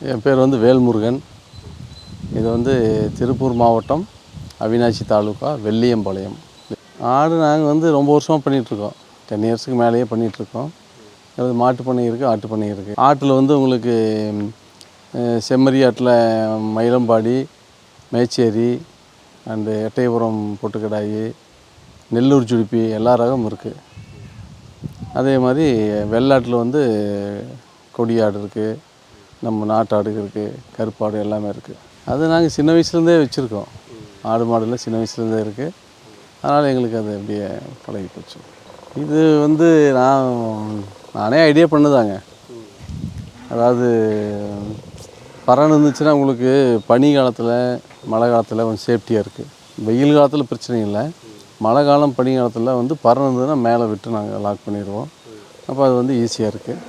என் பேர் வந்து வேல்முருகன். இது வந்து திருப்பூர் மாவட்டம் அவினாசி தாலுக்கா வெள்ளியம்பாளையம். ஆடு நாங்கள் வந்து ரொம்ப வருஷமாக பண்ணிகிட்ருக்கோம். 10 இயர்ஸுக்கு மேலேயே பண்ணிகிட்ருக்கோம். அது மாட்டு பண்ணை இருக்குது, ஆட்டு பண்ணை இருக்குது. ஆட்டில் வந்து உங்களுக்கு செம்மறி ஆட்டில் மயிலம்பாடி, மேச்சேரி அண்டு எட்டயபுரம் பொட்டுக்கடாயி, நெல்லூர் சுடிப்பி எல்லா ரகமும் இருக்குது. அதே மாதிரி வெள்ளாட்டில் வந்து கொடியாடு இருக்குது, நம்ம நாட்டாடு இருக்குது, கருப்பாடு எல்லாமே இருக்குது. அது நாங்கள் சின்ன வயசுலேருந்தே வச்சுருக்கோம். ஆடு மாடுலாம் சின்ன வயசுலேருந்தே இருக்குது. அதனால் எங்களுக்கு அது அப்படியே பழகி போச்சு. இது வந்து நானே ஐடியா பண்ணுதாங்க. அதாவது பறன் இருந்துச்சுன்னா உங்களுக்கு பனி காலத்தில், மழை காலத்தில் கொஞ்சம் சேஃப்டியாக இருக்குது. வெயில் காலத்தில் பிரச்சனை இல்லை. மழை காலம் பனி காலத்தில் வந்து பறன் இருந்ததுன்னா மேலே விட்டு நாங்கள் லாக் பண்ணிடுவோம். அப்போ அது வந்து ஈஸியாக இருக்குது.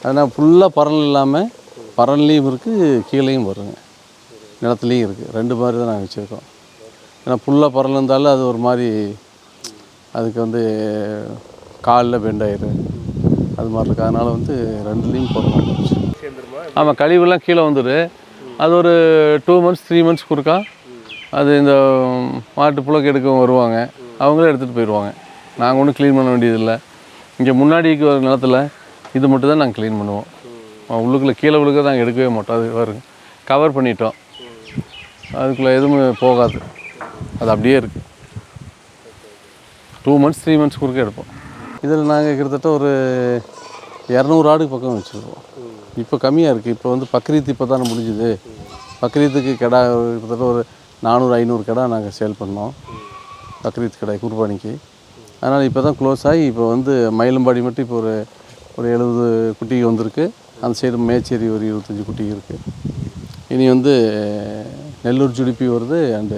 அதனால் ஃபுல்லாக பறன் இல்லாமல் பறன்லேயும் இருக்குது, கீழேயும் வருங்க, நிலத்துலேயும் இருக்குது. 2 மாதிரி தான் நாங்கள் வச்சுருக்கோம். ஏன்னா ஃபுல்லாக பறன் இருந்தாலும் அது ஒரு மாதிரி அதுக்கு வந்து காலில் பெண்டாயிடும், அது மாதிரி இருக்குது. அதனால் வந்து 2லேயும் போடணும். ஆமாம், கழிவுலாம் கீழே வந்துடும். அது ஒரு 2 months 3 months கொடுக்கா அது இந்த மாட்டு புழக்க எடுக்க வருவாங்க, அவங்களே எடுத்துகிட்டு போயிடுவாங்க. நாங்கள் ஒன்றும் க்ளீன் பண்ண வேண்டியதில்லை. இங்கே முன்னாடிக்கு ஒரு நிலத்தில் இது மட்டும் தான் நாங்கள் க்ளீன் பண்ணுவோம். உள்ளுக்குள்ளே கீழே விழுக்க நாங்கள் எடுக்கவே மாட்டோம். அது வருங்க கவர் பண்ணிட்டோம், அதுக்குள்ளே எதுவுமே போகாது, அது அப்படியே இருக்குது. 2 months 3 months குறுக்க எடுப்போம். இதில் நாங்கள் கிட்டத்தட்ட ஒரு 200 ஆடுக்கு பக்கம் வச்சுருக்கோம். இப்போ கம்மியாக இருக்குது. இப்போ வந்து பக்ரீத் இப்போ தானே முடிஞ்சுது. பக்ரீத்துக்கு கிடா கிட்டத்தட்ட ஒரு 400-500 கிடா நாங்கள் சேல் பண்ணோம், பக்ரீத் கிடா குர்பானிக்கு. அதனால் இப்போ தான் க்ளோஸ் ஆகி இப்போ வந்து மயிலம்பாடி மட்டும் இப்போ ஒரு 70 குட்டி வந்திருக்கு. அந்த சைடு மேச்சேரி ஒரு 25 குட்டி இருக்குது. இனி வந்து நெல்லூர் சுடிப்பி வருது, அண்டு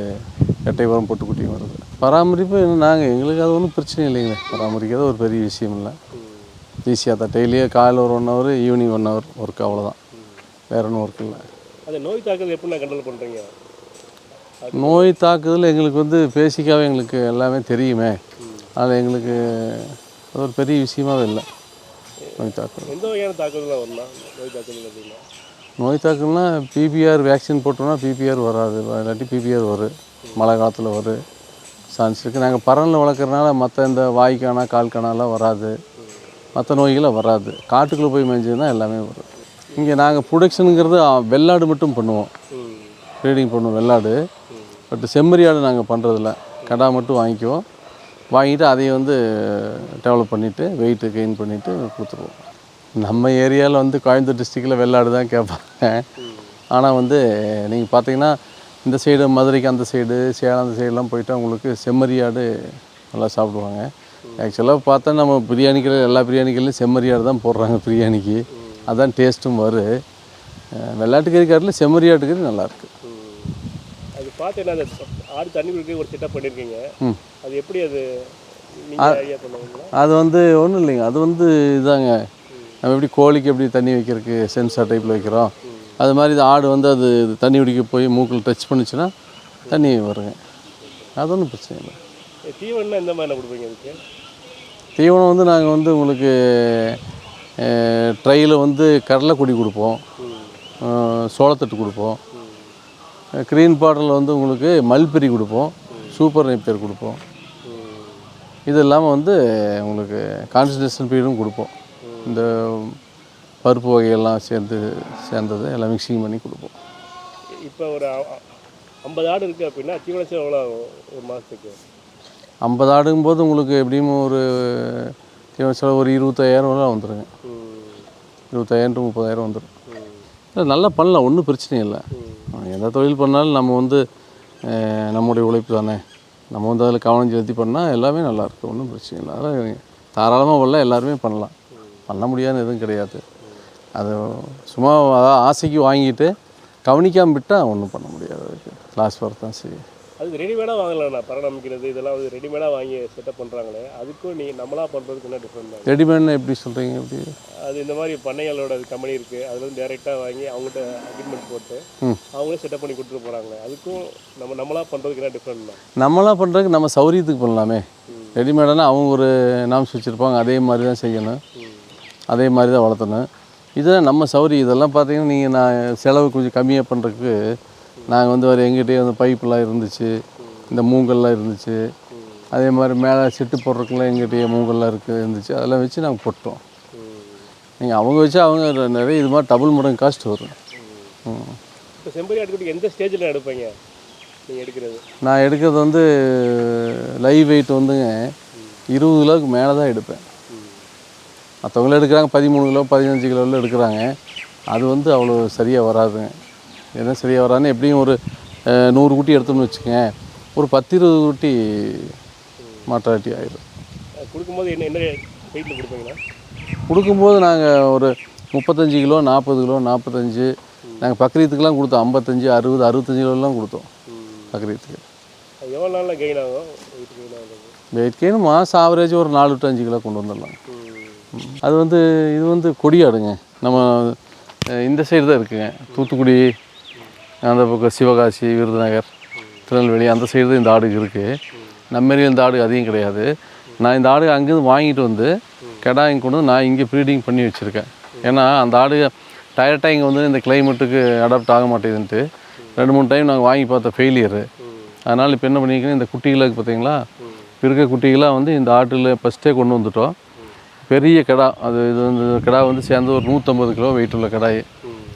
எட்டயபுரம் பொட்டுக்குட்டியும் வருது. பராமரிப்பு எங்களுக்கு அது ஒன்றும் பிரச்சனை இல்லைங்களே. பராமரிக்கிறது ஒரு பெரிய விஷயம் இல்லை, ஈஸியாக தான். டெய்லியே காலையில் ஒரு 1 hour, ஈவினிங் 1 hour ஒர்க், அவ்வளோதான். வேறு ஒன்றும் ஒர்க் இல்லை. அது நோய் தாக்குதல் எப்படி நான் கண்ட்ரோல் பண்ணுறீங்க? நோய் தாக்குதல் எங்களுக்கு வந்து பேசிக்காகவே எங்களுக்கு எல்லாமே தெரியுமே. அதில் எங்களுக்கு அது ஒரு பெரிய விஷயமாகவே இல்லை. நோய் தாக்குதல் எந்த வகையான தாக்குதலாம் வரலாம்? நோய் தாக்குதல் அப்படின்னா நோய் தாக்குதல்னால் பிபிஆர் வேக்சின் போட்டோம்னா பிபிஆர் வராது, இல்லாட்டி பிபிஆர் வரும். மழை காலத்தில் வரும் சான்ஸ் இருக்குது. நாங்கள் பறனில் வளர்க்குறதுனால மற்ற இந்த வாய்க்கானா கால்கானாலாம் வராது, மற்ற நோய்களை வராது. காட்டுக்குள்ளே போய் மேய்ஞ்சதுன்னா எல்லாமே வரும். இங்கே நாங்கள் ப்ரொடக்ஷனுங்கிறது வெள்ளாடு மட்டும் பண்ணுவோம், ப்ரீடிங் பண்ணுவோம் வெள்ளாடு. பட் செம்மறி ஆடு நாங்கள் பண்ணுறதில்ல. கடா மட்டும் வாங்கிக்குவோம், வாங்கிட்டு அதையும் வந்து டெவலப் பண்ணிவிட்டு வெயிட்டு கெயின் பண்ணிவிட்டு கொடுத்துருவோம். நம்ம ஏரியாவில் வந்து கோயம்புத்தூர் டிஸ்ட்ரிக்டில் வெள்ளாடு தான் கேட்பாங்க. ஆனால் வந்து நீங்கள் பார்த்தீங்கன்னா இந்த சைடு மதுரைக்கு அந்த சைடு, சேலம் அந்த சைடெலாம் போயிட்டு அவங்களுக்கு செம்மறி ஆடு நல்லா சாப்பிடுவாங்க. ஆக்சுவலாக பார்த்தா நம்ம பிரியாணிகள் எல்லா பிரியாணிகள்லையும் செம்மறி ஆடு தான் போடுறாங்க பிரியாணிக்கு, அதான் டேஸ்ட்டும் வரும். வெள்ளாட்டுக்கறி காட்டில் செம்மறி ஆட்டுக்கறி நல்லாயிருக்கு. அது பார்த்தீங்கன்னா அந்த ஆடு தண்ணி குடிக்க ஒரு செட்டப் பண்ணியிருக்கீங்க, அது எப்படி அது நீங்கள் ஐடியா பண்ணுவீங்களா? அது வந்து ஒன்றும் இல்லைங்க, அது வந்து இதாங்க, நம்ம எப்படி கோழிக்கு எப்படி தண்ணி வைக்கிறதுக்கு சென்சார் டைப்பில் வைக்கிறோம், அது மாதிரி இது ஆடு வந்து அது தண்ணி குடிக்க போய் மூக்கில் டச் பண்ணிச்சுன்னா தண்ணி வருங்க. அது ஒன்றும் பிரச்சனை இல்லை. தீவனம் எந்த மாதிரி கொடுப்பீங்க அதுக்கு? தீவனம் வந்து நாங்கள் வந்து உங்களுக்கு ட்ரையில் வந்து கடலைக்கொடி கொடுப்போம், சோளத்தட்டு கொடுப்போம். க்ரீன் பாட்டில் வந்து உங்களுக்கு மல்பெரி கொடுப்போம், சூப்பர் நெப்பியர் கொடுப்போம். இது இல்லாமல் வந்து உங்களுக்கு கான்சன்ட்ரேஷன் பீடும் கொடுப்போம். இந்த பருப்பு வகையெல்லாம் சேர்ந்தது எல்லாம் மிக்சிங் பண்ணி கொடுப்போம். இப்போ ஒரு 50 ஆடு இருக்குது அப்படின்னா தீவனம் எவ்வளோ ஒரு மாதத்துக்கு? 50 ஆடுங்கும்போது உங்களுக்கு எப்படியும் ஒரு தீவன செலவு ஒரு 25,000 வந்துடுங்க. 25,000 to 30,000 வந்துடும். இல்லை, நல்லா பண்ணலாம், ஒன்றும் பிரச்சனை இல்லை. எந்த தொழில் பண்ணாலும் நம்ம வந்து நம்முடைய உழைப்பு தானே, நம்ம வந்து அதில் கவனம் செலுத்தி பண்ணால் எல்லாமே நல்லாயிருக்கு, ஒன்றும் பிரச்சனை இல்லை. அதெல்லாம் தாராளமாக வரல, எல்லாருமே பண்ணலாம், பண்ண முடியாதுன்னு எதுவும் கிடையாது. அது சும்மா ஆசைக்கு வாங்கிட்டு கவனிக்காமல் விட்டால் ஒன்றும் பண்ண முடியாது, அதுக்கு லாஸ் வரது தான் சரி. அதுக்கு ரெடிமேடாக வாங்கலாம், பராமரிக்கிறது இதெல்லாம் வந்து ரெடிமேடாக வாங்கி செட்டப் பண்ணுறாங்களே, அதுக்கும் நீங்கள் நம்மளாக பண்ணுறதுக்கு என்ன டிஃப்ரெண்ட் தான்? ரெடிமேட்னா எப்படி சொல்கிறீங்க? எப்படி அது இந்த மாதிரி பண்ணைகளோட கம்பெனி இருக்குது, அதில் வந்து டேரெக்டாக வாங்கி அவங்ககிட்ட அக்ரிமெண்ட் போட்டு அவங்களே செட்டப் பண்ணி கொடுத்துட்டு போகிறாங்களே, அதுக்கும் நம்மளாக பண்ணுறதுக்கு என்ன டிஃப்ரெண்ட் தான்? நம்மளாக பண்ணுறதுக்கு நம்ம சௌரியத்துக்கு பண்ணலாமே. ரெடிமேடானா அவங்க ஒரு நாம்ஸ் வச்சுருப்பாங்க, அதே மாதிரி தான் செய்யணும், அதே மாதிரி தான் வளர்த்தணும். இதுதான் நம்ம சௌரி. இதெல்லாம் பார்த்தீங்கன்னா நீங்கள் நான் செலவு கொஞ்சம் கம்மியாக பண்ணுறதுக்கு நாங்கள் வந்து ஒரு எங்கிட்டே வந்து பைப்பெலாம் இருந்துச்சு, இந்த மூங்கல்லாம் இருந்துச்சு, அதே மாதிரி மேலே செட்டு போடுறதுக்குலாம் எங்கிட்டே மூங்கல்லாம் இருந்துச்சு. அதெல்லாம் வச்சு நாங்கள் போட்டோம். நீங்கள் அவங்க வச்சு அவங்க நிறைய இது மாதிரி டபுள் மடங்கு காஸ்ட் வரும். இப்போ செம்பரி ஆட்டுக்குட்டி எந்த ஸ்டேஜில் எடுப்பீங்க நீங்கள் எடுக்கிறது? நான் எடுக்கிறது வந்து லைவ் வெயிட் வந்துங்க 20 கிலோவுக்கு மேலே தான் எடுப்பேன். மற்றவங்களும் எடுக்கிறாங்க 13 கிலோ 15 கிலோவில் எடுக்கிறாங்க. அது வந்து அவ்வளோ சரியாக வராதுங்க. என்ன சரியாக வராதுன்னு எப்படியும் ஒரு 100 குட்டி எடுத்தோம்னு வச்சுக்கோங்க, ஒரு 10-20 குட்டி மாட்டாட்டி ஆயிடும். கொடுக்கும்போது என்ன என்ன வெயிட்டில் கொடுப்பீங்களா? கொடுக்கும்போது நாங்கள் ஒரு 35 கிலோ 40 கிலோ 45, நாங்கள் பக்ரீத்துக்கெலாம் கொடுத்தோம் 55 60 65 கிலோலாம் கொடுத்தோம் பக்ரீத்துக்கு. எவ்வளோ நாளில் கெயின் ஆகும்? வெயிட் கெயின் மாதம் ஆவரேஜ் ஒரு 4 to 5 கிலோ கொண்டு வந்துடலாம். அது வந்து இது வந்து கொடியாடுங்க. நம்ம இந்த சைடு தான் இருக்குங்க, தூத்துக்குடி அந்த பக்கம் சிவகாசி விருதுநகர் திருநெல்வேலி அந்த சைடு தான் இந்த ஆடு இருக்குது. நம்மமாரி இந்த ஆடு அதிகம் கிடையாது. நான் இந்த ஆடு அங்கேருந்து வாங்கிட்டு வந்து கெடாங்க கொண்டு வந்து நான் இங்கே ப்ரீடிங் பண்ணி வச்சுருக்கேன். ஏன்னா அந்த ஆடு டைரெக்டாக இங்கே வந்து இந்த கிளைமேட்டுக்கு அடாப்ட் ஆக மாட்டேதுன்ட்டு 2-3 டைம் நாங்கள் வாங்கி பார்த்த ஃபெயிலியரு. அதனால் இப்போ என்ன பண்ணியிருக்கேன், இந்த குட்டிகளுக்கு பார்த்தீங்களா இருக்க குட்டிகளாக வந்து இந்த ஆட்டில் ஃபஸ்ட்டே கொண்டு வந்துட்டோம். பெரிய கிடா அது இது வந்து கிடா வந்து சேர்ந்து ஒரு 150 கிலோ வெயிட் உள்ள கிடாய்.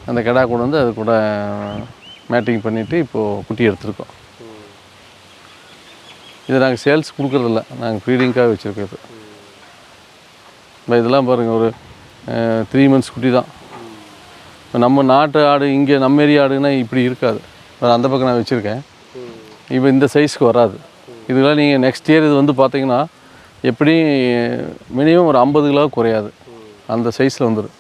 அந்த கிடா கொண்டு வந்து அது கூட மேட்டிங் பண்ணிவிட்டு இப்போது குட்டி எடுத்துருக்கோம். இதை நாங்கள் சேல்ஸ் கொடுக்குறதில்ல, நாங்கள் ப்ரீடிங்காக வச்சுருக்கிறது. இப்போ இதெல்லாம் பாருங்கள் ஒரு 3 months குட்டி தான். இப்போ நம்ம நாட்டு ஆடு இங்கே நம்ம ஏரியா ஆடுன்னா இப்படி இருக்காது. அந்த பக்கம் நான் வச்சுருக்கேன். இப்போ இந்த சைஸ்க்கு வராது. இதெல்லாம் நீங்கள் நெக்ஸ்ட் இயர் இது வந்து பார்த்தீங்கன்னா எப்படி மினிமம் ஒரு 50 கிலோ குறையாது, அந்த சைஸில் வந்துடும்.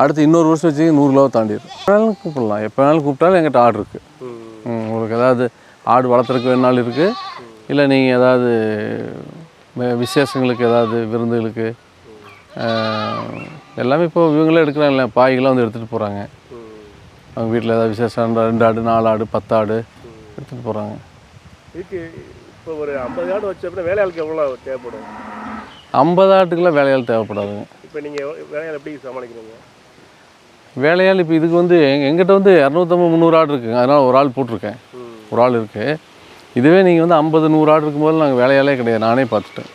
அடுத்து இன்னொரு வருஷம் வச்சு 100 கிலோவை தாண்டிடும். எப்போனாலும் கூப்பிடலாம், எப்போனாலும் கூப்பிட்டாலும் எங்கிட்ட ஆடு இருக்குது. உங்களுக்கு ஏதாவது ஆடு வளர்த்துறதுக்கு வேணாலும் இருக்குது, இல்லை நீங்கள் ஏதாவது விசேஷங்களுக்கு ஏதாவது விருந்துகளுக்கு எல்லாமே இப்போ இவங்களே எடுக்கிறாங்களே, பாய்களாம் வந்து எடுத்துகிட்டு போகிறாங்க. அவங்க வீட்டில் ஏதாவது விசேஷம் 2 ஆடு 4 ஆடு 10 ஆடு எடுத்துகிட்டு போகிறாங்க. இதுக்கு இப்போ ஒரு 50 ஆடு வச்ச அப்படின்னா வேலையாளுக்கு எவ்வளோ தேவைப்படும்? 50 ஆட்டுக்கெல்லாம் வேலையாள் தேவைப்படாதுங்க. இப்போ நீங்கள் வேலையாள் எப்படி சமாளிக்கிறீங்க? வேலையாள் இப்போ இதுக்கு வந்து எங்கிட்ட வந்து 250-300 ஆடு இருக்குங்க. அதனால் ஒரு ஆள் போட்டிருக்கேன், ஒரு ஆள் இருக்குது. இதுவே நீங்கள் வந்து 50-100 ஆடு இருக்கும்போது நாங்கள் வேலையாலே கிடையாது, நானே பார்த்துட்டேன்.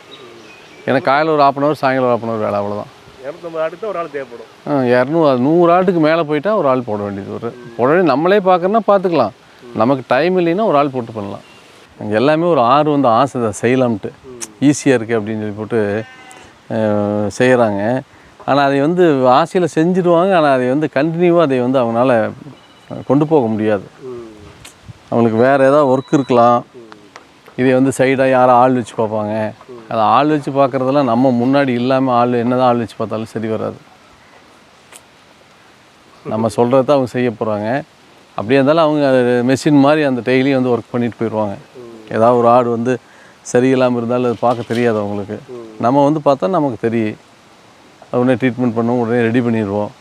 ஏன்னா காலையில் ஒரு 1/2 hour சாயங்காலம் ஒரு 1/2 hour வேலை, அவ்வளோதான். 250 ஆட்டுக்கு தான் ஒரு ஆள் தேவைப்படும். 100 ஆட்டுக்கு மேலே போயிட்டால் ஒரு ஆள் போட வேண்டியது உடனே நம்மளே பார்க்குறோன்னா பார்த்துக்கலாம். நமக்கு டைம் இல்லைன்னா ஒரு ஆள் போட்டு பண்ணலாம். அங்கே எல்லாமே ஒரு ஆறு வந்து ஆசை தான் செய்யலாம்ட்டு, ஈஸியாக இருக்குது அப்படின்னு சொல்லி போட்டு செய்கிறாங்க. ஆனால் அதை வந்து ஆசையில் செஞ்சுடுவாங்க. ஆனால் அதை வந்து கண்டினியூவாக அதை வந்து அவங்களால கொண்டு போக முடியாது. அவங்களுக்கு வேறு ஏதாவது ஒர்க் இருக்கலாம், இதை வந்து சைடாக யாரும் ஆள் வச்சு பார்ப்பாங்க. அதை ஆள் வச்சு பார்க்குறதெல்லாம் நம்ம முன்னாடி இல்லாமல் ஆள் என்ன தான் ஆள் வச்சு பார்த்தாலும் சரி வராது. நம்ம சொல்கிறது தான் அவங்க செய்ய போகிறாங்க. அப்படியே இருந்தாலும் அவங்க மெஷின் மாதிரி அந்த டெய்லி வந்து ஒர்க் பண்ணிட்டு போயிடுவாங்க. ஏதாவது ஒரு ஆடு வந்து சரியில்லாமல் இருந்தாலும் அது பார்க்க தெரியாது அவங்களுக்கு. நம்ம வந்து பார்த்தா நமக்கு தெரியும், உடனே ட்ரீட்மெண்ட் பண்ணுவோம், உடனே ரெடி பண்ணிடுவோம்.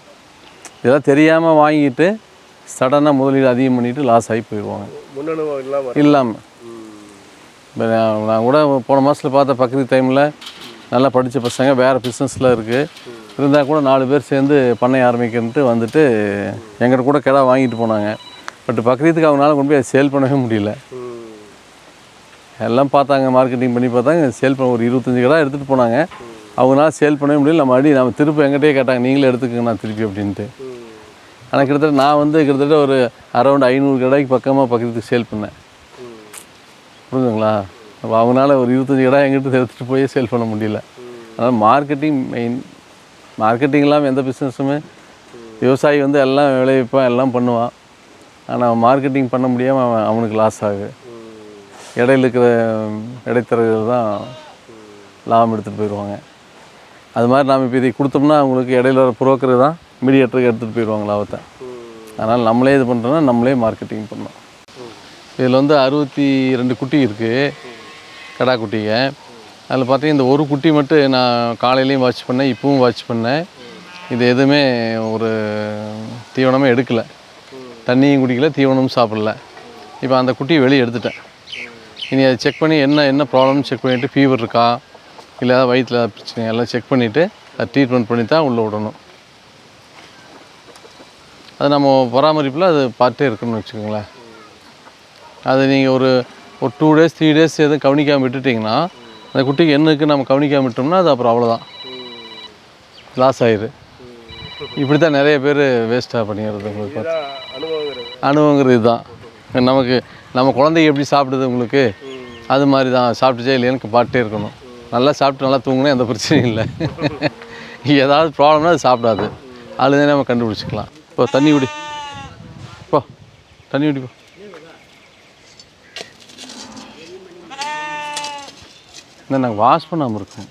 இதெல்லாம் தெரியாமல் வாங்கிட்டு சடனாக முதலீடு அதிகம் பண்ணிவிட்டு லாஸ் ஆகி போயிடுவாங்க இல்லாமல். இப்போ நான் கூட போன மாதத்தில் பார்த்த பக்ரீத் டைமில் நல்லா படித்த பசங்க வேறு பிஸ்னஸில் இருக்குது, இருந்தால் கூட 4 பேர் சேர்ந்து பண்ணை ஆரம்பிக்கிறன்ட்டு வந்துட்டு எங்கிட்ட கூட கிடா வாங்கிட்டு போனாங்க. பட் பக்ரீத்துக்கு அவங்களால கொண்டு போய் சேல் பண்ணவே முடியல. எல்லாம் பார்த்தாங்க, மார்க்கெட்டிங் பண்ணி பார்த்தாங்க, சேல் பண்ண ஒரு 25 கிடா எடுத்துகிட்டு போனாங்க. அவங்களால சேல் பண்ணவே முடியல. நம்ம திருப்பி எங்கிட்டே கேட்டாங்க, நீங்களே எடுத்துக்கங்க நான் திருப்பி அப்படின்ட்டு. ஆனால் கிட்டத்தட்ட நான் வந்து கிட்டத்தட்ட ஒரு அரௌண்ட் 500 கிடாய்க்கு பக்கமாக பக்கத்துக்கு சேல் பண்ணேன். புரிஞ்சுங்களா? அப்போ அவங்களால ஒரு 25 கிடா எங்கிட்ட எடுத்துகிட்டு போய் சேல் பண்ண முடியல. அதனால் மார்க்கெட்டிங் மெயின். மார்க்கெட்டிங் இல்லாமல் எந்த பிஸ்னஸுமே, விவசாயி வந்து எல்லாம் விளைவிப்பான் எல்லாம் பண்ணுவான், ஆனால் மார்க்கெட்டிங் பண்ண முடியாமல் அவனுக்கு லாஸ் ஆகுது. இடையில இருக்கிற இடைத்தரகர்கள் தான் லாபம் எடுத்துகிட்டு போயிடுவாங்க. அது மாதிரி நாம் இப்போ இதை கொடுத்தோம்னா அவங்களுக்கு இடையில வர புரோக்கர் தான் மீடியேட்டருக்கு எடுத்துகிட்டு போயிடுவாங்க லாபத்தை. அதனால் நம்மளே இது பண்ணுறோன்னா நம்மளே மார்க்கெட்டிங் பண்ணோம். இதில் வந்து 62 குட்டி இருக்குது, கடா குட்டிங்க. அதில் பார்த்தீங்கன்னா இந்த ஒரு குட்டி மட்டும் நான் காலையிலையும் வாட்ச் பண்ணேன், இப்பவும் வாட்ச் பண்ணேன். இது எதுவுமே ஒரு தீவனமே எடுக்கலை, தண்ணியும் குடிக்கல, தீவனமும் சாப்பிடல. இப்போ அந்த குட்டியை வெளியே எடுத்துட்டேன். இனி அதை செக் பண்ணி என்ன ப்ராப்ளம்னு செக் பண்ணிவிட்டு, ஃபீவர் இருக்கா இல்லை ஏதாவது வயிற்றில் பிரச்சனை எல்லாம் செக் பண்ணிவிட்டு அதை ட்ரீட்மெண்ட் பண்ணி தான் உள்ளே விடணும். அது நம்ம பராமரிப்பில் அது பார்ட்டே இருக்குன்னு வச்சுக்கோங்களேன். அது நீங்கள் ஒரு 2 days 3 days எதுவும் கவனிக்காமல் விட்டுட்டிங்கன்னா அந்த குட்டிக்கு என்ன இருக்குது நம்ம கவனிக்காமல் விட்டோம்னா அது அப்புறம் அவ்வளோதான், லாஸ் ஆயிடுது. இப்படி தான் நிறைய பேர் வேஸ்ட்டாக பண்ணிடுறது. உங்களுக்கு அனுபவங்கிறது இதுதான். நமக்கு நம்ம குழந்தைங்க எப்படி சாப்பிடுது உங்களுக்கு அது மாதிரி தான், சாப்பிட்டுச்சே இல்லையான்னு பார்த்துட்டே இருக்கணும். நல்லா சாப்பிட்டு நல்லா தூங்கினா எந்த பிரச்சனையும் இல்லை. ஏதாவது ப்ராப்ளம்னா அது சாப்பிடாது, அதுலேருந்தே நம்ம கண்டுபிடிச்சிக்கலாம். இப்போ தண்ணி குடி, போ தண்ணி குடிப்போ. இல்லை நாங்கள் வாஷ் பண்ணாமல் இருக்கோம்,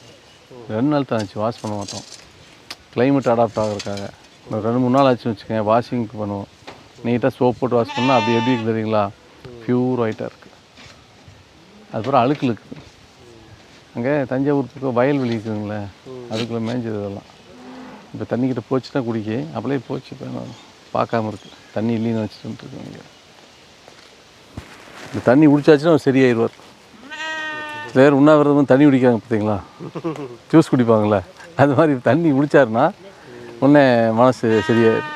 2 நாள் தான் ஆச்சு, வாஷ் பண்ண மாட்டோம். கிளைமேட் அடாப்ட் ஆகிறதுக்காக ஒரு 2-3 நாள் ஆச்சுன்னு வச்சுக்கோங்க. வாஷிங்க்கு பண்ணுவோம், நீட்டாக சோப் போட்டு வாஷ் பண்ணால் அப்படி எப்படி இருக்குது தெரியுங்களா, ப்யூர் ஒயிட்டாக இருக்குது. அதுக்கப்புறம் அழுக்கு இருக்குது. அங்கே தஞ்சாவூர் பக்கம் வயல்வெளி இருக்குதுங்களே, அதுக்குள்ளே மேய்ஞ்சது இதெல்லாம். இப்போ தண்ணிக்கிட்ட போச்சுன்னா குடிக்க அப்படியே போச்சு. இப்போ பார்க்காம இருக்குது, தண்ணி இல்லைன்னு வச்சுட்டு இருக்குங்க. இந்த தண்ணி குடிச்சாச்சுன்னா அவர் சரியாயிடுவார். வேறு உண்ணாவிரதம் தண்ணி குடிக்காங்க பார்த்தீங்களா, ஜூஸ் குடிப்பாங்களே, அது மாதிரி தண்ணி குடித்தாருன்னா உடனே மனசு சரியாயிடும்.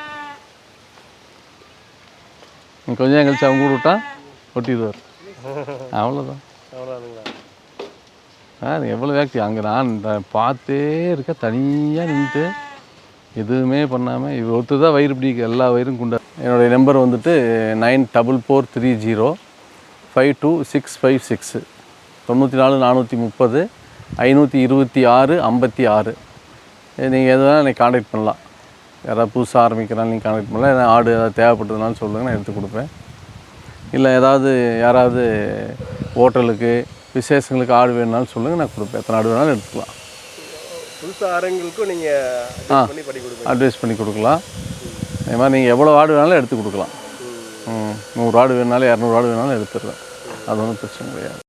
கொஞ்சம் நேரம் கழிச்சு அவங்க கூட விட்டால் ஒட்டிடுவார், அவ்வளோதான். எவ்வளோ வேக்தி அங்கே நான் பார்த்தே இருக்க, தனியாக நின்றுட்டு எதுவுமே பண்ணாமல் இவர் ஒருத்தர் தான் வயிறு பிடிக்க, எல்லா வயிறும் குண்டா. என்னுடைய நம்பர் வந்துட்டு 9443052656, 94 430 526 56. நீங்கள் எது வேணால் எனக்கு காண்டாக்ட் பண்ணலாம். யாராவது புதுசாக ஆரம்பிக்கிறாலும் நீங்கள் காண்டாக்ட் பண்ணலாம். ஏதாவது ஆடு ஏதாவது தேவைப்பட்டதுனாலும் சொல்லுங்கள், நான் எடுத்து கொடுப்பேன். இல்லை ஏதாவது யாராவது ஹோட்டலுக்கு விசேஷங்களுக்கு ஆடு வேணுனாலும் சொல்லுங்கள், நான் கொடுப்பேன். எத்தனை ஆடு வேணாலும் எடுத்துக்கலாம். புதுசாக ஆரம்பிகளுக்கும் நீங்கள் அட்வைஸ் பண்ணி கொடுக்கலாம். அதே மாதிரி நீங்கள் எவ்வளோ ஆடு வேணாலும் எடுத்து கொடுக்கலாம். 100 ஆடு வேணுனாலும் 200 ஆடு வேணாலும் எடுத்துடுவேன், அது ஒன்றும் பிரச்சனை கிடையாது.